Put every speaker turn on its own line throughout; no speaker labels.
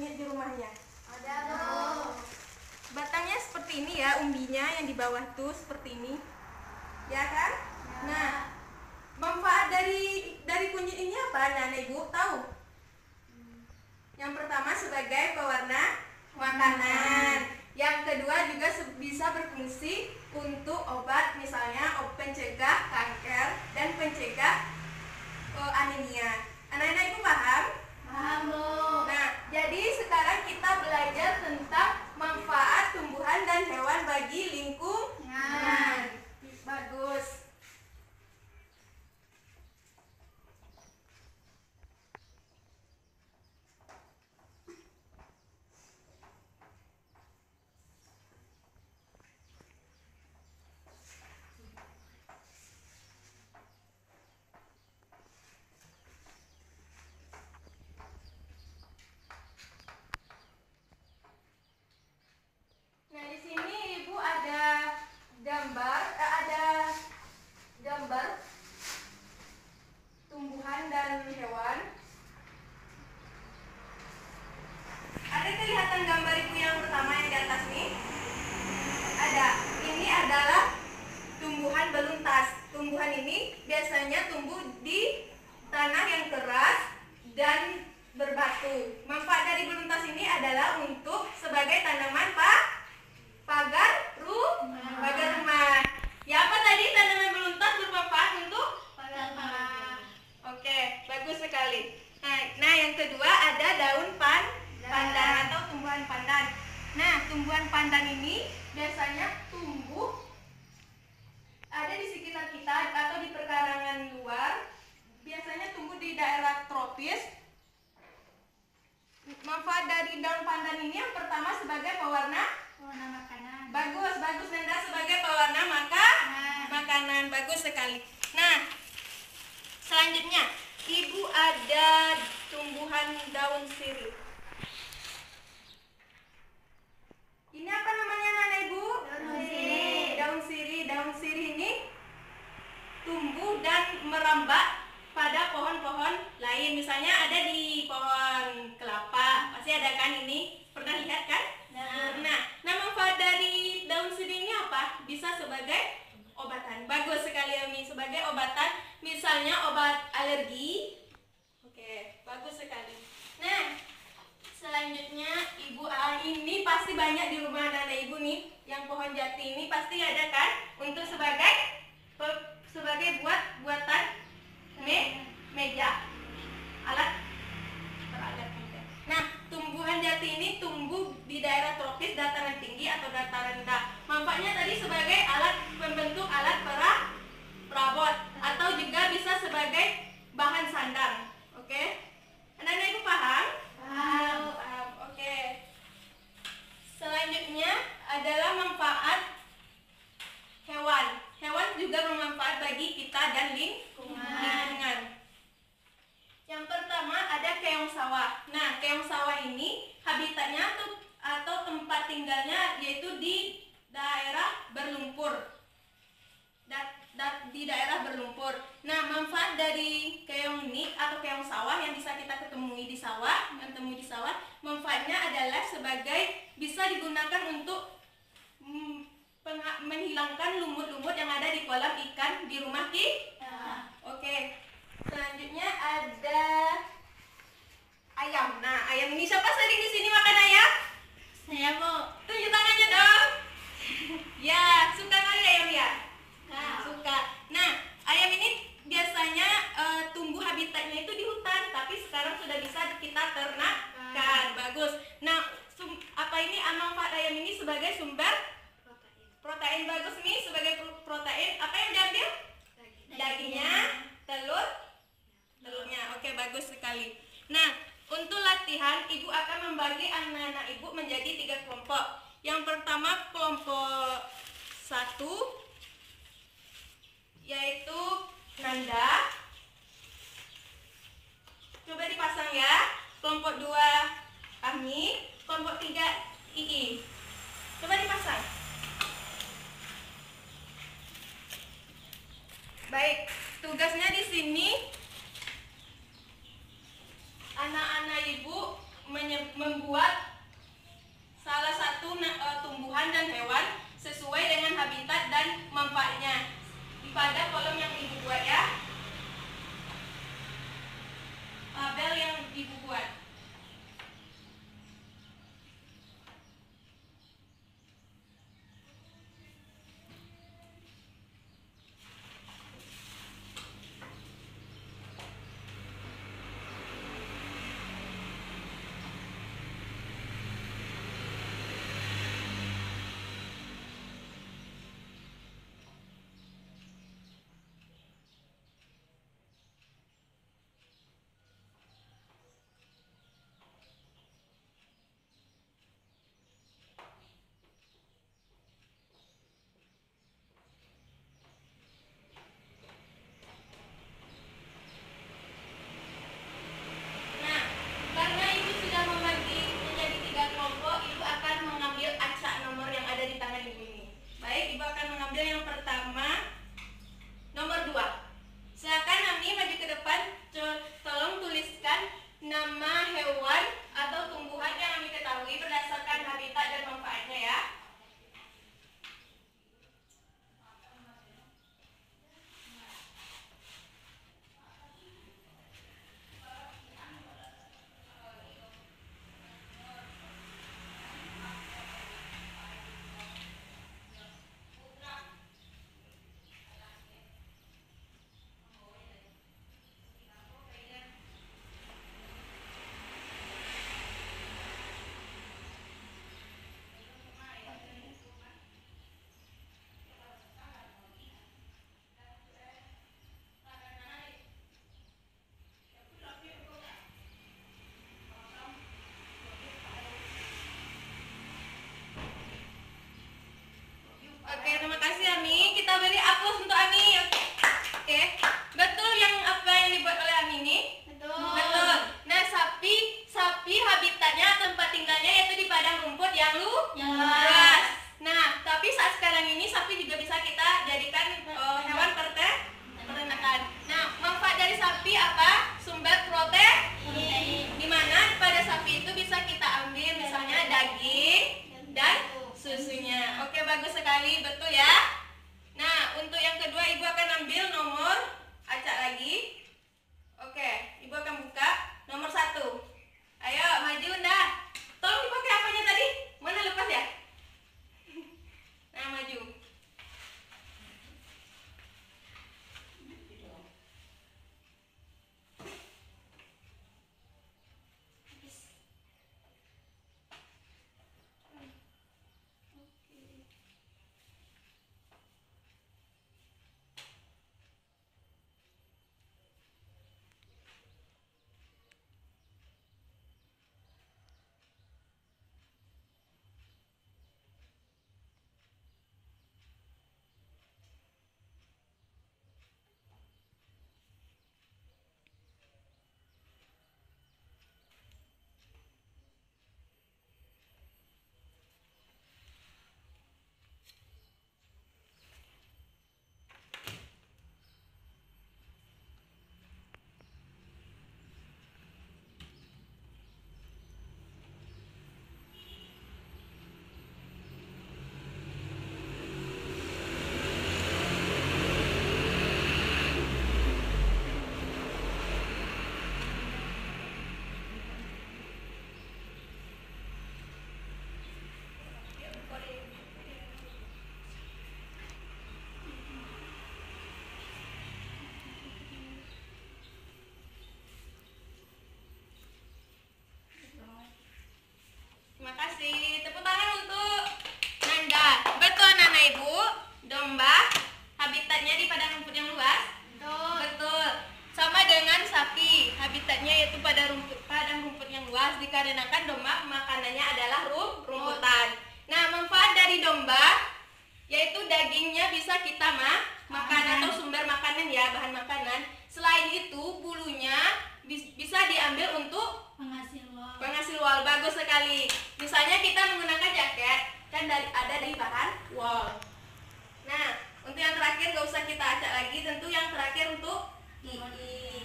kunyit di rumahnya?
Ada, Bu.
Batangnya seperti ini ya, umbinya yang di bawah tuh seperti ini. Ya kan?
Ya.
Nah, manfaat dari kunyit ini apa? Nah, Ibu tahu? Yang pertama sebagai pewarna makanan. Yang kedua juga bisa berfungsi untuk obat, misalnya pencegah kanker dan pencegah anemia. Anak-anak Ibu paham?
Paham, Bu.
Nah, jadi sekarang kita belajar tentang manfaat tumbuhan dan hewan bagi lingkungan. Bagus. Nah, di sini Ibu ada gambar tumbuhan dan hewan. Ada kelihatan gambar Ibu yang pertama yang di atas nih? Ada. Ini adalah tumbuhan beluntas. Tumbuhan ini biasanya tumbuh di tanah yang keras dan berbatu. Manfaat dari beluntas ini adalah untuk sebagai tanaman pagar rumah. Ya, apa tadi tanaman beluntas bermanfaat untuk
Pagar rumah.
Oke, bagus sekali. Nah, yang kedua ada daun pandan atau tumbuhan pandan. Nah, tumbuhan pandan ini biasanya tumbuh ada di sekitar kita atau di perkarangan luar. Biasanya tumbuh di daerah tropis. Manfaat dari daun pandan ini yang pertama sebagai pewarna
makanan.
bagus Nanda, sebagai pewarna makanan. Bagus sekali. Nah, selanjutnya Ibu ada tumbuhan daun sirih. Ini apa namanya, Nana Ibu? Daun sirih ini tumbuh dan merambat pada pohon-pohon lain. Misalnya ada di pohon kelapa, pasti ada kan ini? Pernah lihat kan? Nah, manfaat dari daun sirih ini apa? Bisa sebagai obatan. Bagus sekali, Ami. Sebagai obatan, misalnya obat alergi. Oke, bagus sekali. Nah, selanjutnya Ibu, ini pasti banyak di rumah Nana Ibu nih. Yang pohon jati ini pasti ada kan? Untuk sebagai buatan meja. Alat meja. Nah, tumbuhan jati ini tumbuh di daerah tropis, dataran tinggi atau dataran rendah. Manfaatnya tadi sebagai pembentuk alat perabot atau juga bisa sebagai bahan sandang. Oke? Anak-anak Ibu paham?
Paham.
Oke. Selanjutnya adalah manfaat hewan. Hewan juga bermanfaat bagi kita dan lingkungan. Yang pertama ada keong sawah. Nah, keong sawah ini habitatnya atau tempat tinggalnya yaitu di daerah berlumpur. Di daerah berlumpur. Nah, manfaat dari keong ini atau keong sawah yang bisa kita ketemui di sawah, manfaatnya adalah sebagai bisa digunakan untuk menghilangkan lumut-lumut yang ada di kolam ikan di rumah kita. Oke. Selanjutnya ada ayam. Nah, ayam ini siapa sering di sini makan ayam?
Saya, Bu.
Tunjuk tangannya dong. Ya, suka kali ayam ya? Suka. Nah, ayam ini biasanya tumbuh habitatnya itu di hutan, tapi sekarang sudah bisa kita ternakkan. Bagus. Nah, manfaat ayam ini sebagai sumber protein. Bagus nih, sebagai protein. Apa yang diambil? Dagingnya, telurnya. Oke, bagus sekali. Nah, untuk latihan, Ibu akan membagi anak-anak Ibu menjadi 3 kelompok. Yang pertama kelompok 1 yaitu Nanda. Coba dipasang ya. Kelompok 2 Ami, kelompok 3 Ii. Coba dipasang. Baik, tugasnya di sini anak-anak Ibu membuat salah satu tumbuhan dan hewan sesuai dengan habitat dan manfaatnya pada kolom yang ibu buat ya. Tabel yang ibu buat. Oke, terima kasih Ami. Kita beri aplaus untuk Ami. Oke. Betul yang apa yang dibuat oleh Ami ini?
Betul.
Betul. Nah, sapi habitatnya, tempat tinggalnya yaitu di padang rumput yang luas. Nah, tapi saat sekarang ini sapi juga bisa kita jadikan hewan peternakan. Nah, manfaat dari sapi apa? Sumber protein. Di mana pada sapi itu bisa kita ambil misalnya daging dan susunya. Oke, bagus sekali, betul ya. Nah, untuk yang kedua ibu akan ambil nomor acak lagi. Oke, ibu akan buka nomor 1. Ayo maju dah. Tolong dipakai apanya tadi? Mana lepas ya? Nah, maju. Terima kasih. Tepuk tangan untuk Nanda. Betul anak-anak ibu, domba habitatnya di padang rumput yang luas. Betul. Sama dengan sapi, habitatnya yaitu padang rumput yang luas dikarenakan domba makanannya adalah rumputan. Nah, manfaat dari domba yaitu dagingnya bisa kita makan atau sumber makanan ya, bahan makanan. Selain itu, bulunya bisa diambil untuk penghasil wol. Bagus sekali. Misalnya kita menggunakan jaket kan ada dari bahan wol. Nah, untuk yang terakhir gak usah kita acak lagi. Tentu yang terakhir untuk gigi.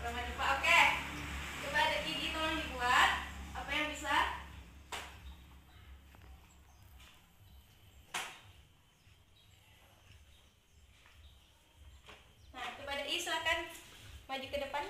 Oke. Coba ada gigi tolong dibuat. Apa yang bisa silakan maju ke depan.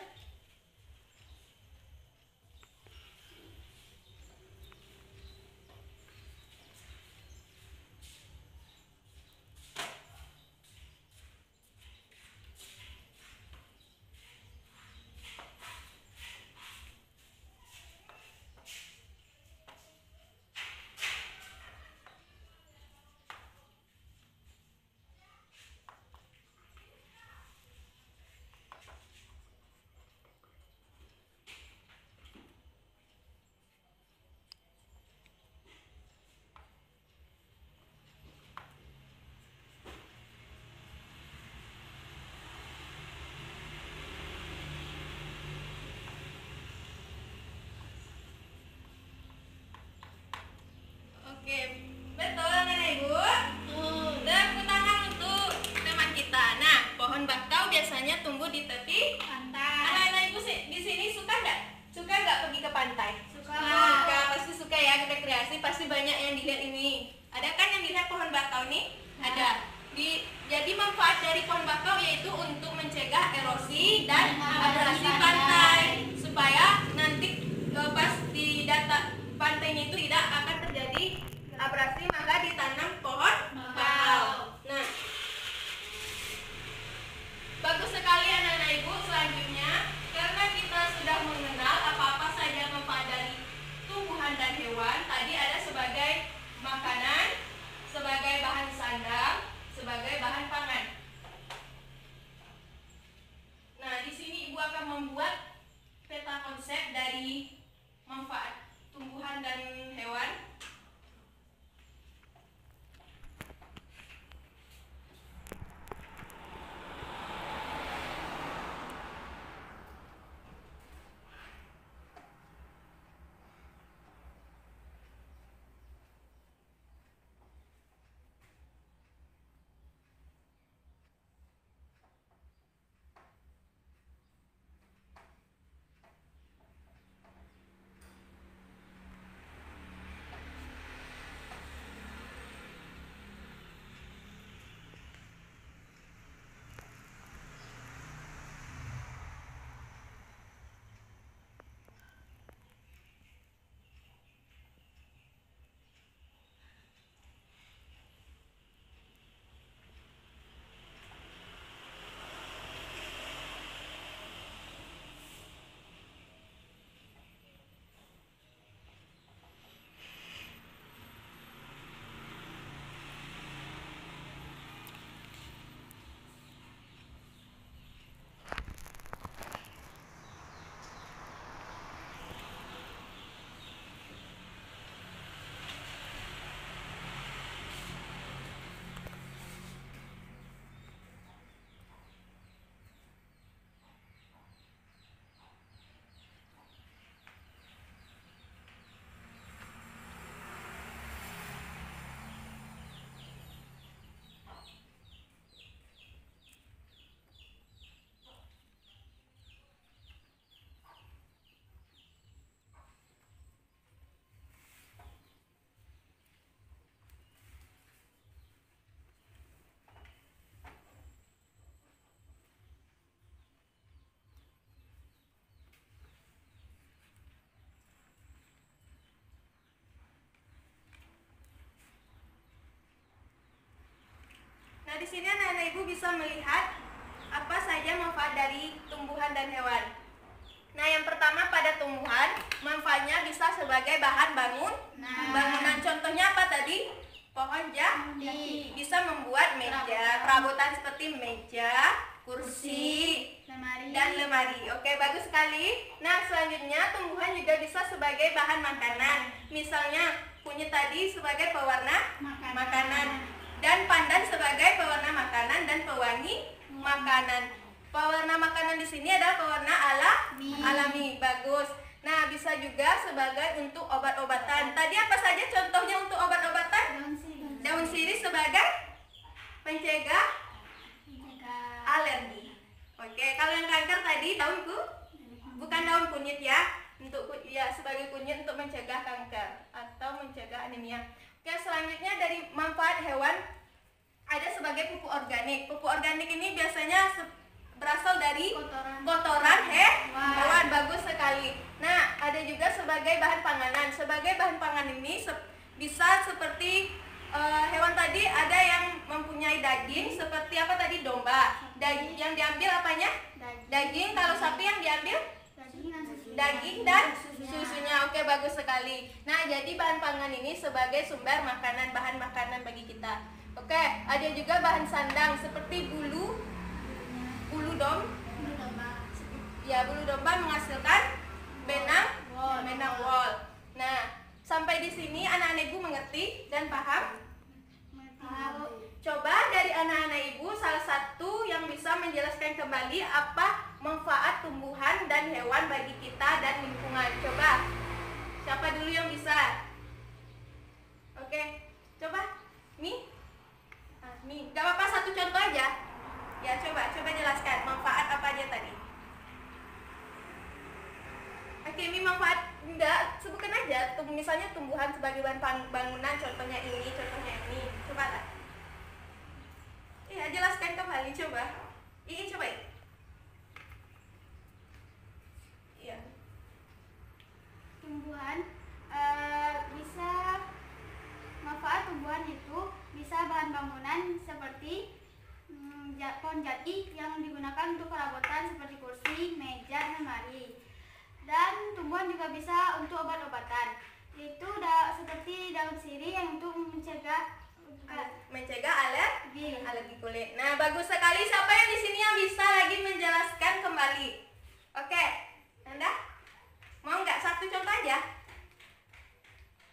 Oke, betul Nenek Ibu. Tepuk tangan untuk teman kita. Nah, pohon bakau biasanya tumbuh di tepi
Pantai.
anak-anak Ibu di sini suka nggak? Suka nggak pergi ke pantai?
Suka.
Suka, pasti suka ya rekreasi. Pasti banyak yang dilihat ini. Ada kan yang dilihat pohon bakau nih? Ada. Jadi manfaat dari pohon bakau yaitu untuk mencegah erosi dan abrasi pantai supaya nanti pas di data pantainya itu tidak akan terjadi abrasi, maka ditanam pohon bakau. Nah, bagus sekali anak-anak Ibu. Selanjutnya, karena kita sudah mengenal apa-apa saja manfaat dari tumbuhan dan hewan, tadi ada sebagai makanan, sebagai bahan sandang, sebagai bahan pangan. Nah, di sini Ibu akan membuat peta konsep dari manfaat tumbuhan dan hewan. Nah, di sini anak-anak Ibu bisa melihat apa saja manfaat dari tumbuhan dan hewan. Nah, yang pertama pada tumbuhan, manfaatnya bisa sebagai bahan bangunan. Contohnya apa tadi? Pohon jati. Bisa membuat meja, perabotan seperti meja, kursi, dan lemari. Oke, bagus sekali. Nah, selanjutnya tumbuhan juga bisa sebagai bahan makanan. Misalnya kunyit tadi sebagai pewarna makanan. Dan pandan sebagai pewarna makanan dan pewangi makanan. Pewarna makanan di sini adalah pewarna alami. Bagus. Nah, bisa juga sebagai untuk obat-obatan. Tadi apa saja contohnya untuk obat-obatan? Daun sirih sebagai pencegah alergi. Oke, kalau yang kanker tadi bukan daun kunyit ya. Sebagai kunyit untuk mencegah kanker atau mencegah anemia. Oke, selanjutnya dari manfaat hewan ada sebagai pupuk organik. Pupuk organik ini biasanya berasal dari
Kotoran.
kotoran hewan. Bagus sekali. Nah, ada juga sebagai bahan panganan. Sebagai bahan pangan ini bisa seperti hewan tadi, ada yang mempunyai daging seperti apa tadi, domba. Daging yang diambil apanya? Daging. Kalau sapi yang diambil daging dan susunya. Oke, bagus sekali. Nah, jadi bahan pangan ini sebagai sumber makanan, bahan makanan bagi kita. Oke, ada juga bahan sandang seperti bulu domba menghasilkan benang wol. Nah, sampai di sini anak-anak ibu mengerti dan paham? Coba dari anak-anak ibu salah satu yang bisa menjelaskan kembali apa manfaat tumbuhan dan hewan bagi kita dan lingkungan. Coba, siapa dulu yang bisa? Oke, coba Mi. Gak apa-apa, satu contoh aja. Ya, coba jelaskan manfaat apa aja tadi. Oke, Mi, manfaat enggak, sebutkan aja. Misalnya tumbuhan sebagai bahan bangunan, contohnya ini. Coba lah. Iya, jelaskan kembali, coba. Coba. Iya.
Tumbuhan bisa manfaat tumbuhan itu bisa bahan bangunan seperti pohon jati yang digunakan untuk perabotan seperti kursi, meja, lemari. Dan tumbuhan juga bisa untuk obat-obatan. Itu seperti daun sirih yang untuk mencegah
alergi kulit. Nah, bagus sekali. Siapa yang di sini yang bisa lagi menjelaskan kembali? Oke, Anda mau nggak satu contoh aja?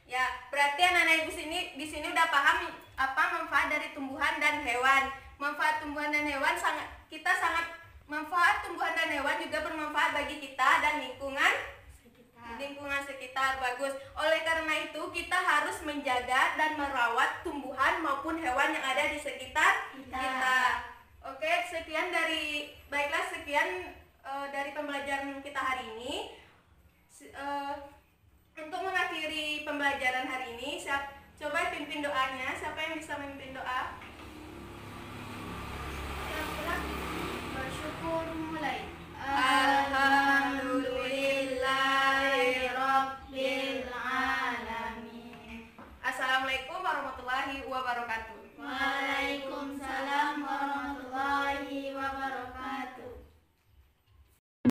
Ya, berarti anak-anak ibu di sini udah paham apa manfaat dari tumbuhan dan hewan. Manfaat tumbuhan dan hewan manfaat tumbuhan dan hewan juga bermanfaat bagi kita dan lingkungan sekitar. Bagus. Oleh karena itu kita harus menjaga dan merawat tumbuhan maupun hewan yang ada di sekitar kita. Oke, sekian dari pembelajaran kita hari ini. Untuk mengakhiri pembelajaran hari ini, coba pimpin doanya. Siapa yang bisa memimpin